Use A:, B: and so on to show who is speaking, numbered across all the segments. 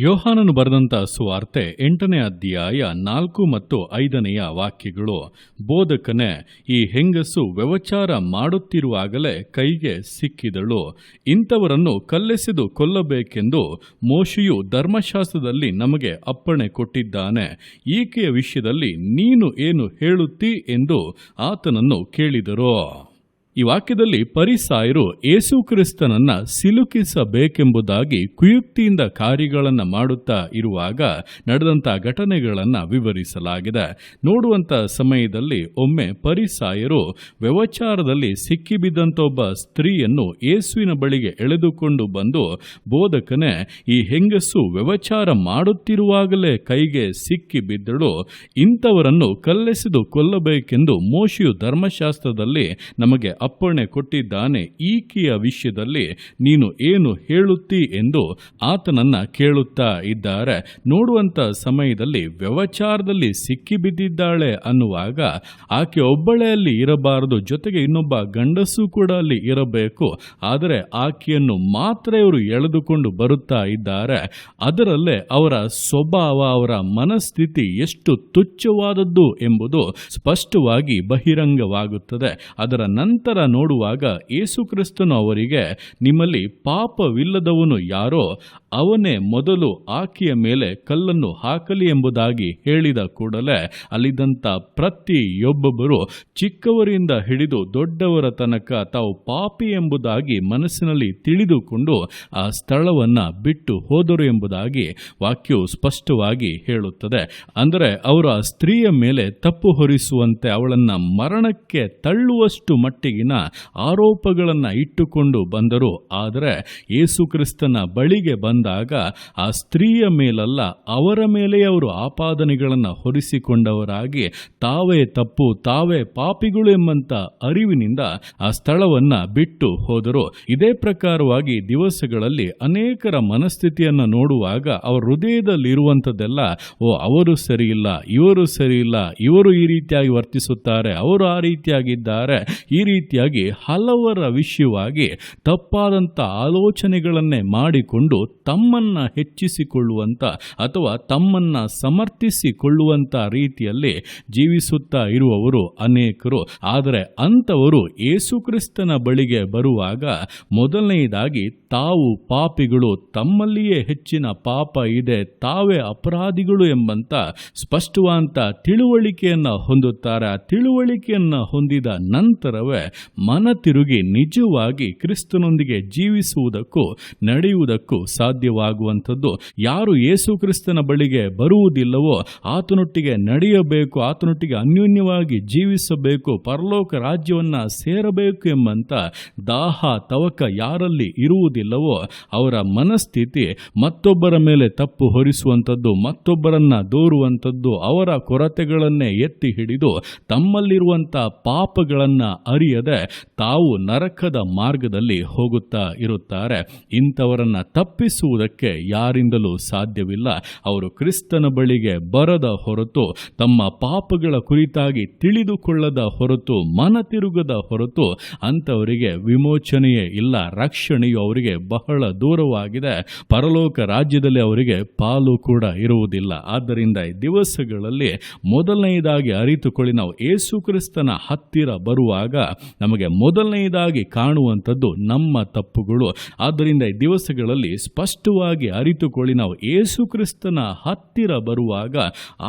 A: ಯೋಹಾನನು ಬರೆದಂಥ ಸುವಾರ್ತೆ 8ನೇ ಅಧ್ಯಾಯ 4 ಮತ್ತು 5ನೆಯ ವಾಕ್ಯಗಳು. ಬೋಧಕನೇ, ಈ ಹೆಂಗಸು ವ್ಯಭಿಚಾರ ಮಾಡುತ್ತಿರುವಾಗಲೇ ಕೈಗೆ ಸಿಕ್ಕಿದಳು. ಇಂಥವರನ್ನು ಕಲ್ಲೆಸೆದು ಕೊಲ್ಲಬೇಕೆಂದು ಮೋಶೆಯು ಧರ್ಮಶಾಸ್ತ್ರದಲ್ಲಿ ನಮಗೆ ಅಪ್ಪಣೆ ಕೊಟ್ಟಿದ್ದಾನೆ. ಈಕೆಯ ವಿಷಯದಲ್ಲಿ ನೀನು ಏನು ಹೇಳುತ್ತೀ ಎಂದು ಆತನನ್ನು ಕೇಳಿದರು. ಈ ವಾಕ್ಯದಲ್ಲಿ ಫರಿಸಾಯರು ಯೇಸು ಕ್ರಿಸ್ತನನ್ನ ಸಿಲುಕಿಸಬೇಕೆಂಬುದಾಗಿ ಕುಯುಕ್ತಿಯಿಂದ ಕಾರ್ಯಗಳನ್ನು ಮಾಡುತ್ತಾ ಇರುವಾಗ ನಡೆದಂಥ ಘಟನೆಗಳನ್ನು ವಿವರಿಸಲಾಗಿದೆ. ನೋಡುವಂಥ ಸಮಯದಲ್ಲಿ ಒಮ್ಮೆ ಫರಿಸಾಯರು ವ್ಯಭಿಚಾರದಲ್ಲಿ ಸಿಕ್ಕಿಬಿದ್ದಂಥ ಒಬ್ಬ ಸ್ತ್ರೀಯನ್ನು ಯೇಸುವಿನ ಬಳಿಗೆ ಎಳೆದುಕೊಂಡು ಬಂದು, ಬೋಧಕನೇ, ಈ ಹೆಂಗಸು ವ್ಯಭಿಚಾರ ಮಾಡುತ್ತಿರುವಾಗಲೇ ಕೈಗೆ ಸಿಕ್ಕಿಬಿದ್ದಳು. ಇಂಥವರನ್ನು ಕಲ್ಲೆಸೆದು ಕೊಲ್ಲಬೇಕೆಂದು ಮೋಶೆಯು ಧರ್ಮಶಾಸ್ತ್ರದಲ್ಲಿ ನಮಗೆ ಅಪ್ಪಣೆ ಕೊಟ್ಟಿದ್ದಾನೆ. ಈಕೆಯ ವಿಷಯದಲ್ಲಿ ನೀನು ಏನು ಹೇಳುತ್ತೀ ಎಂದು ಆತನನ್ನ ಕೇಳುತ್ತಾ ಇದ್ದಾರೆ. ನೋಡುವಂತ ಸಮಯದಲ್ಲಿ ವ್ಯಭಿಚಾರದಲ್ಲಿ ಸಿಕ್ಕಿಬಿದ್ದಿದ್ದಾಳೆ ಅನ್ನುವಾಗ ಆಕೆ ಒಬ್ಬಳೇ ಅಲ್ಲಿ ಇರಬಾರದು, ಜೊತೆಗೆ ಇನ್ನೊಬ್ಬ ಗಂಡಸು ಕೂಡ ಅಲ್ಲಿ ಇರಬೇಕು. ಆದರೆ ಆಕೆಯನ್ನು ಮಾತ್ರ ಇವರು ಎಳೆದುಕೊಂಡು ಬರುತ್ತಾ ಇದ್ದಾರೆ. ಅದರಲ್ಲೇ ಅವರ ಸ್ವಭಾವ, ಅವರ ಮನಸ್ಥಿತಿ ಎಷ್ಟು ತುಚ್ಛವಾದದ್ದು ಎಂಬುದು ಸ್ಪಷ್ಟವಾಗಿ ಬಹಿರಂಗವಾಗುತ್ತದೆ. ಅದರ ನಂತರ ನೋಡುವಾಗ ಯೇಸು ಕ್ರಿಸ್ತನು ಅವರಿಗೆ, ನಿಮ್ಮಲ್ಲಿ ಪಾಪವಿಲ್ಲದವನು ಯಾರೋ ಅವನೇ ಮೊದಲು ಆಕೆಯ ಮೇಲೆ ಕಲ್ಲನ್ನು ಹಾಕಲಿ ಎಂಬುದಾಗಿ ಹೇಳಿದ ಕೂಡಲೇ ಅಲ್ಲಿದ್ದಂಥ ಪ್ರತಿಯೊಬ್ಬೊಬ್ಬರು ಚಿಕ್ಕವರಿಂದ ಹಿಡಿದು ದೊಡ್ಡವರ ತನಕ ತಾವು ಪಾಪಿ ಎಂಬುದಾಗಿ ಮನಸ್ಸಿನಲ್ಲಿ ತಿಳಿದುಕೊಂಡು ಆ ಸ್ಥಳವನ್ನು ಬಿಟ್ಟು ಹೋದರು ಎಂಬುದಾಗಿ ವಾಕ್ಯವು ಸ್ಪಷ್ಟವಾಗಿ ಹೇಳುತ್ತದೆ. ಅಂದರೆ ಅವರು ಆ ಸ್ತ್ರೀಯ ಮೇಲೆ ತಪ್ಪು ಹೊರಿಸುವಂತೆ ಅವಳನ್ನು ಮರಣಕ್ಕೆ ತಳ್ಳುವಷ್ಟು ಮಟ್ಟಿಗಿನ ಆರೋಪಗಳನ್ನು ಇಟ್ಟುಕೊಂಡು ಬಂದರು. ಆದರೆ ಯೇಸು ಕ್ರಿಸ್ತನ ಬಳಿಗೆ ಬಂದಾಗ ಆ ಸ್ತ್ರೀಯ ಮೇಲಲ್ಲ, ಅವರ ಮೇಲೆ ಅವರು ಆಪಾದನೆಗಳನ್ನು ಹೊರಿಸಿಕೊಂಡವರಾಗಿ ತಾವೇ ತಪ್ಪು, ತಾವೇ ಪಾಪಿಗಳು ಎಂಬಂತ ಅರಿವಿನಿಂದ ಆ ಸ್ಥಳವನ್ನ ಬಿಟ್ಟು ಹೋದರು. ಇದೇ ಪ್ರಕಾರವಾಗಿ ದಿವಸಗಳಲ್ಲಿ ಅನೇಕರ ಮನಸ್ಥಿತಿಯನ್ನು ನೋಡುವಾಗ ಅವರ ಹೃದಯದಲ್ಲಿರುವಂಥದ್ದೆಲ್ಲ, ಅವರು ಸರಿಯಿಲ್ಲ, ಇವರು ಸರಿಯಿಲ್ಲ, ಇವರು ಈ ರೀತಿಯಾಗಿ ವರ್ತಿಸುತ್ತಾರೆ, ಅವರು ಆ ರೀತಿಯಾಗಿದ್ದಾರೆ, ಈ ರೀತಿಯಾಗಿ ಹಲವರ ವಿಷಯವಾಗಿ ತಪ್ಪಾದಂಥ ಆಲೋಚನೆಗಳನ್ನೇ ಮಾಡಿಕೊಂಡು ತಮ್ಮನ್ನ ಹೆಚ್ಚಿಸಿಕೊಳ್ಳುವಂಥ ಅಥವಾ ತಮ್ಮನ್ನ ಸಮರ್ಥಿಸಿಕೊಳ್ಳುವಂಥ ರೀತಿಯಲ್ಲಿ ಜೀವಿಸುತ್ತಾ ಇರುವವರು ಅನೇಕರು. ಆದರೆ ಅಂಥವರು ಯೇಸು ಕ್ರಿಸ್ತನ ಬಳಿಗೆ ಬರುವಾಗ ಮೊದಲನೆಯದಾಗಿ ತಾವು ಪಾಪಿಗಳು, ತಮ್ಮಲ್ಲಿಯೇ ಹೆಚ್ಚಿನ ಪಾಪ ಇದೆ, ತಾವೇ ಅಪರಾಧಿಗಳು ಎಂಬಂತ ಸ್ಪಷ್ಟವಾದಂಥ ತಿಳುವಳಿಕೆಯನ್ನು ಹೊಂದುತ್ತಾರೆ. ಆ ತಿಳುವಳಿಕೆಯನ್ನು ಹೊಂದಿದ ನಂತರವೇ ಮನ ತಿರುಗಿ ನಿಜವಾಗಿ ಕ್ರಿಸ್ತನೊಂದಿಗೆ ಜೀವಿಸುವುದಕ್ಕೂ ನಡೆಯುವುದಕ್ಕೂ ಸಾಧ್ಯವಾಗುವಂಥದ್ದು. ಯಾರು ಯೇಸು ಕ್ರಿಸ್ತನ ಬಳಿಗೆ ಬರುವುದಿಲ್ಲವೋ, ಆತನೊಟ್ಟಿಗೆ ನಡೆಯಬೇಕು, ಆತನೊಟ್ಟಿಗೆ ಅನ್ಯೋನ್ಯವಾಗಿ ಜೀವಿಸಬೇಕು, ಪರಲೋಕ ರಾಜ್ಯವನ್ನು ಸೇರಬೇಕು ಎಂಬಂತ ದಾಹ ತವಕ ಯಾರಲ್ಲಿ ಇರುವುದಿಲ್ಲವೋ ಅವರ ಮನಸ್ಥಿತಿ ಮತ್ತೊಬ್ಬರ ಮೇಲೆ ತಪ್ಪು ಹೊರಿಸುವಂಥದ್ದು, ಮತ್ತೊಬ್ಬರನ್ನ ದೂರುವಂಥದ್ದು, ಅವರ ಕೊರತೆಗಳನ್ನೇ ಎತ್ತಿ ಹಿಡಿದು ತಮ್ಮಲ್ಲಿರುವಂಥ ಪಾಪಗಳನ್ನು ಅರಿಯದೆ ತಾವು ನರಕದ ಮಾರ್ಗದಲ್ಲಿ ಹೋಗುತ್ತಾ ಇರುತ್ತಾರೆ. ಇಂಥವರನ್ನ ತಪ್ಪಿಸುವುದಕ್ಕೆ ಯಾರಿಂದಲೂ ಸಾಧ್ಯವಿಲ್ಲ. ಅವರು ಕ್ರಿಸ್ತನ ಬಳಿಗೆ ಬರದ ಹೊರತು, ತಮ್ಮ ಪಾಪಗಳ ಕುರಿತಾಗಿ ತಿಳಿದುಕೊಳ್ಳದ ಹೊರತು, ಮನ ತಿರುಗದ ಹೊರತು ಅಂಥವರಿಗೆ ವಿಮೋಚನೆಯೇ ಇಲ್ಲ. ರಕ್ಷಣೆಯು ಅವರಿಗೆ ಬಹಳ ದೂರವಾಗಿದೆ. ಪರಲೋಕ ರಾಜ್ಯದಲ್ಲಿ ಅವರಿಗೆ ಪಾಲು ಕೂಡ ಇರುವುದಿಲ್ಲ. ಆದ್ದರಿಂದ ಈ ದಿವಸಗಳಲ್ಲಿ ಮೊದಲನೆಯದಾಗಿ ಅರಿತುಕೊಳ್ಳಿ, ನಾವು ಯೇಸು ಕ್ರಿಸ್ತನ ಹತ್ತಿರ ಬರುವಾಗ ನಮಗೆ ಮೊದಲನೆಯದಾಗಿ ಕಾಣುವಂಥದ್ದು ನಮ್ಮ ತಪ್ಪುಗಳು. ಆದ್ದರಿಂದ ಈ ದಿವಸಗಳಲ್ಲಿ ಸ್ಪಷ್ಟವಾಗಿ ಅರಿತುಕೊಳ್ಳಿ, ನಾವು ಯೇಸು ಕ್ರಿಸ್ತನ ಹತ್ತಿರ ಬರುವಾಗ,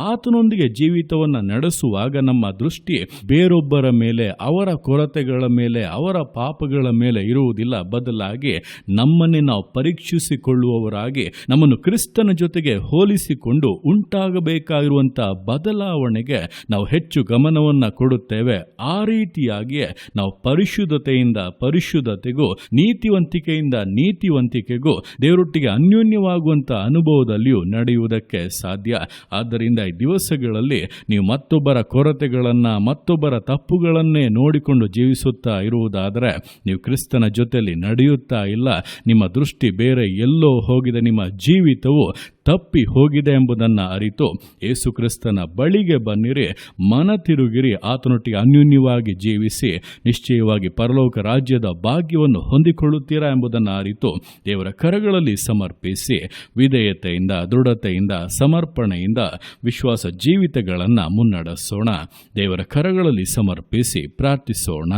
A: ಆತನೊಂದಿಗೆ ಜೀವಿತವನ್ನು ನಡೆಸುವಾಗ ನಮ್ಮ ದೃಷ್ಟಿ ಬೇರೊಬ್ಬರ ಮೇಲೆ, ಅವರ ಕೊರತೆಗಳ ಮೇಲೆ, ಅವರ ಪಾಪಗಳ ಮೇಲೆ ಇರುವುದಿಲ್ಲ. ಬದಲಾಗಿ ನಮ್ಮನ್ನೇ ನಾವು ಪರೀಕ್ಷಿಸಿಕೊಳ್ಳುವವರಾಗಿ, ನಮ್ಮನ್ನು ಕ್ರಿಸ್ತನ ಜೊತೆಗೆ ಹೋಲಿಸಿಕೊಂಡು ಉಂಟಾಗಬೇಕಾಗಿರುವಂಥ ಬದಲಾವಣೆಗೆ ನಾವು ಹೆಚ್ಚು ಗಮನವನ್ನು ಕೊಡುತ್ತೇವೆ. ಆ ರೀತಿಯಾಗಿಯೇ ನಾವು ಪರಿಶುದ್ಧತೆಯಿಂದ ಪರಿಶುದ್ಧತೆಗೂ, ನೀತಿವಂತಿಕೆಯಿಂದ ನೀತಿವಂತಿಕೆಗೂ, ದೇವರೊಟ್ಟಿಗೆ ಅನ್ಯೋನ್ಯವಾಗುವಂಥ ಅನುಭವದಲ್ಲಿಯೂ ನಡೆಯುವುದಕ್ಕೆ ಸಾಧ್ಯ. ಆದ್ದರಿಂದ ಈ ದಿವಸಗಳಲ್ಲಿ ನೀವು ಮತ್ತೊಬ್ಬರ ಕೊರತೆಗಳನ್ನು, ಮತ್ತೊಬ್ಬರ ತಪ್ಪುಗಳನ್ನೇ ನೋಡಿಕೊಂಡು ಜೀವಿಸುತ್ತಾ ಇರುವುದಾದರೆ ನೀವು ಕ್ರಿಸ್ತನ ಜೊತೆಯಲ್ಲಿ ನಡೆಯುತ್ತಾ ಇಲ್ಲ. ನಿಮ್ಮ ದೃಷ್ಟಿ ಬೇರೆ ಎಲ್ಲೋ ಹೋಗಿದೆ. ನಿಮ್ಮ ಜೀವಿತವು ತಪ್ಪಿ ಹೋಗಿದೆ ಎಂಬುದನ್ನು ಅರಿತು ಯೇಸು ಕ್ರಿಸ್ತನ ಬಳಿಗೆ ಬನ್ನಿರಿ, ಮನ ತಿರುಗಿರಿ, ಆತನೊಟ್ಟಿಗೆ ಅನ್ಯೋನ್ಯವಾಗಿ ಜೀವಿಸಿ ನಿಶ್ಚಯವಾಗಿ ಪರಲೋಕ ರಾಜ್ಯದ ಭಾಗ್ಯವನ್ನು ಹೊಂದಿಕೊಳ್ಳುತ್ತೀರಾ ಎಂಬುದನ್ನು ಅರಿತು ದೇವರ ಕರಗಳಲ್ಲಿ ಸಮರ್ಪಿಸಿ ವಿಧೇಯತೆಯಿಂದ, ದೃಢತೆಯಿಂದ, ಸಮರ್ಪಣೆಯಿಂದ ವಿಶ್ವಾಸ ಜೀವಿತಗಳನ್ನು ಮುನ್ನಡೆಸೋಣ. ದೇವರ ಕರಗಳಲ್ಲಿ ಸಮರ್ಪಿಸಿ ಪ್ರಾರ್ಥಿಸೋಣ.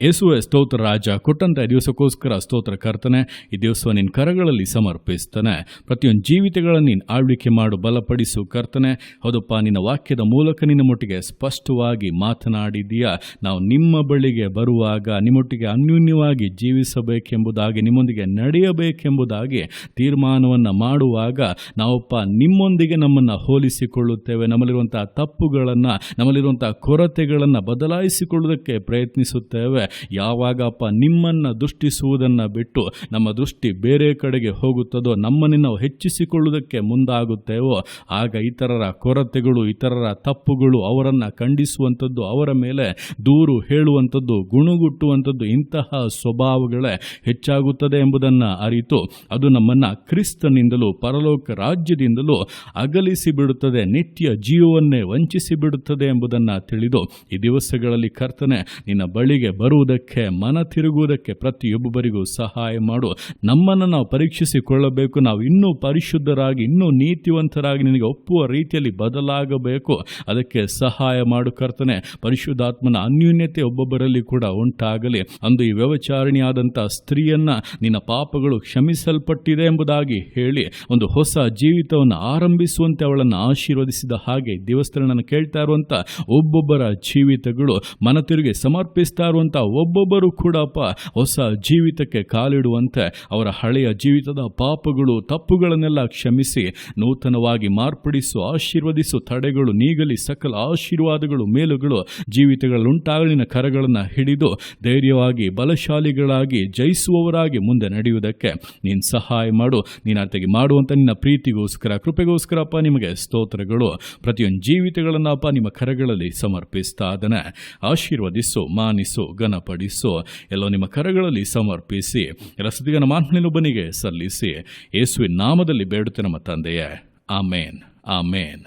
A: ಯೇಸುವೆ ಸ್ತೋತ್ರ ರಾಜ, ಕೊಟ್ಟಂಥ ದಿವಸಕ್ಕೋಸ್ಕರ ಸ್ತೋತ್ರ ಕರ್ತನೆ. ಈ ದಿವಸ ನಿನ್ನ ಕರಗಳಲ್ಲಿ ಸಮರ್ಪಿಸ್ತಾನೆ. ಪ್ರತಿಯೊಂದು ಜೀವಿತಗಳನ್ನು ನೀನು ಆಳ್ವಿಕೆ ಮಾಡು, ಬಲಪಡಿಸು ಕರ್ತನೆ. ಹೌದಪ್ಪ, ನಿನ್ನ ವಾಕ್ಯದ ಮೂಲಕ ನಿನ್ನ ಮೊಟ್ಟಿಗೆ ಸ್ಪಷ್ಟವಾಗಿ ಮಾತನಾಡಿದೀಯಾ. ನಾವು ನಿಮ್ಮ ಬಳಿಗೆ ಬರುವಾಗ ನಿಮ್ಮೊಟ್ಟಿಗೆ ಅನ್ಯೋನ್ಯವಾಗಿ ಜೀವಿಸಬೇಕೆಂಬುದಾಗಿ, ನಿಮ್ಮೊಂದಿಗೆ ನಡೆಯಬೇಕೆಂಬುದಾಗಿ ತೀರ್ಮಾನವನ್ನು ಮಾಡುವಾಗ ನಾವಪ್ಪ ನಿಮ್ಮೊಂದಿಗೆ ನಮ್ಮನ್ನು ಹೋಲಿಸಿಕೊಳ್ಳುತ್ತೇವೆ. ನಮ್ಮಲ್ಲಿರುವಂಥ ತಪ್ಪುಗಳನ್ನು, ನಮ್ಮಲ್ಲಿರುವಂಥ ಕೊರತೆಗಳನ್ನು ಬದಲಾಯಿಸಿಕೊಳ್ಳುವುದಕ್ಕೆ ಪ್ರಯತ್ನಿಸುತ್ತೇವೆ. ಯಾವಾಗಪ್ಪ ನಿಮ್ಮನ್ನು ದೃಷ್ಟಿಸುವುದನ್ನು ಬಿಟ್ಟು ನಮ್ಮ ದೃಷ್ಟಿ ಬೇರೆ ಕಡೆಗೆ ಹೋಗುತ್ತದೋ, ನಮ್ಮನ್ನು ನಾವು ಹೆಚ್ಚಿಸಿಕೊಳ್ಳುವುದಕ್ಕೆ ಮುಂದಾಗುತ್ತೇವೋ, ಆಗ ಇತರರ ಕೊರತೆಗಳು, ಇತರರ ತಪ್ಪುಗಳು ಅವರನ್ನು ಖಂಡಿಸುವಂಥದ್ದು, ಅವರ ಮೇಲೆ ದೂರು ಹೇಳುವಂಥದ್ದು, ಗುಣಗುಟ್ಟುವಂಥದ್ದು, ಇಂತಹ ಸ್ವಭಾವಗಳೇ ಹೆಚ್ಚಾಗುತ್ತದೆ ಎಂಬುದನ್ನು ಅರಿತು ಅದು ನಮ್ಮನ್ನು ಕ್ರಿಸ್ತನಿಂದಲೂ ಪರಲೋಕ ರಾಜ್ಯದಿಂದಲೂ ಅಗಲಿಸಿ ಬಿಡುತ್ತದೆ, ನಿತ್ಯ ಜೀವವನ್ನೇ ವಂಚಿಸಿ ಬಿಡುತ್ತದೆ ಎಂಬುದನ್ನು ತಿಳಿದು ಈ ದಿವಸಗಳಲ್ಲಿ ಕರ್ತನೆ ನಿನ್ನ ಬಳಿಗೆ ಬರುವುದಕ್ಕೆ, ಮನ ತಿರುಗುವುದಕ್ಕೆ ಪ್ರತಿಯೊಬ್ಬರಿಗೂ ಸಹಾಯ ಮಾಡು. ನಮ್ಮನ್ನು ನಾವು ಪರೀಕ್ಷಿಸಿಕೊಳ್ಳಬೇಕು. ನಾವು ಇನ್ನೂ ಪರಿಶುದ್ಧರಾಗಿ, ಇನ್ನೂ ನೀತಿವಂತರಾಗಿ ನಿನಗೆ ಒಪ್ಪುವ ರೀತಿಯಲ್ಲಿ ಬದಲಾಗಬೇಕು. ಅದಕ್ಕೆ ಸಹಾಯ ಮಾಡು ಕರ್ತನೆ. ಪರಿಶುದ್ಧಾತ್ಮನ ಅನ್ಯೂನ್ಯತೆ ಒಬ್ಬೊಬ್ಬರಲ್ಲಿ ಕೂಡ ಉಂಟಾಗಲಿ. ಅಂದು ಈ ವ್ಯಭಿಚಾರಿಣಿಯಾದಂಥ ಸ್ತ್ರೀಯನ್ನ ನಿನ್ನ ಪಾಪಗಳು ಕ್ಷಮಿಸಲ್ಪಟ್ಟಿದೆ ಎಂಬುದಾಗಿ ಹೇಳಿ ಒಂದು ಹೊಸ ಜೀವಿತವನ್ನು ಆರಂಭಿಸುವಂತೆ ಅವಳನ್ನು ಆಶೀರ್ವದಿಸಿದ ಹಾಗೆ ದೇವಸ್ಥಾನವನ್ನು ಕೇಳ್ತಾ ಇರುವಂಥ ಒಬ್ಬೊಬ್ಬರ ಜೀವಿತಗಳು, ಮನ ತಿರುಗಿ ಸಮರ್ಪಿಸ್ತಾ ಇರುವಂಥ ಒಬ್ಬೊಬ್ಬರು ಕೂಡಪ್ಪ ಹೊಸ ಜೀವಿತಕ್ಕೆ ಕಾಲಿಡುವಂತೆ ಅವರ ಹಳೆಯ ಜೀವಿತದ ಪಾಪಗಳು, ತಪ್ಪುಗಳನ್ನೆಲ್ಲ ಕ್ಷಮಿಸಿ ನೂತನವಾಗಿ ಮಾರ್ಪಡಿಸು, ಆಶೀರ್ವದಿಸು. ತಡೆಗಳು ನೀಗಲಿ, ಸಕಲ ಆಶೀರ್ವಾದಗಳು, ಮೇಲುಗಳು ಜೀವಿತಗಳುಂಟಾಗಲಿ. ನಿನ್ನ ಕರಗಳನ್ನು ಹಿಡಿದು ಧೈರ್ಯವಾಗಿ, ಬಲಶಾಲಿಗಳಾಗಿ, ಜಯಿಸುವವರಾಗಿ ಮುಂದೆ ನಡೆಯುವುದಕ್ಕೆ ನೀನು ಸಹಾಯ ಮಾಡು. ನೀನು ಆತಗೆ ಮಾಡುವಂಥ ನಿನ್ನ ಪ್ರೀತಿಗೋಸ್ಕರ, ಕೃಪೆಗೋಸ್ಕರಪ್ಪ ನಿಮಗೆ ಸ್ತೋತ್ರಗಳು. ಪ್ರತಿಯೊಂದು ಜೀವಿತಗಳನ್ನಪ್ಪ ನಿಮ್ಮ ಕರಗಳಲ್ಲಿ ಸಮರ್ಪಿಸ್ತಾ ಅದನ್ನು ಆಶೀರ್ವದಿಸು, ಮಾನಿಸು, ಘನಪಡಿಸು. ಎಲ್ಲೋ ನಿಮ್ಮ ಕರಗಳಲ್ಲಿ ಸಮರ್ಪಿಸಿ ರಸದಿಗನ ಮಾನ್ಮನಿನೊಬ್ಬನಿಗೆ ಸಲ್ಲಿಸಿ ಯೇಸುವಿನ ನಾಮದಲ್ಲಿ ಬೇಡುತ್ತೆ ನಮ್ಮ ತಂದೆಯೇ. ಆಮೇನ್, ಆಮೇನ್.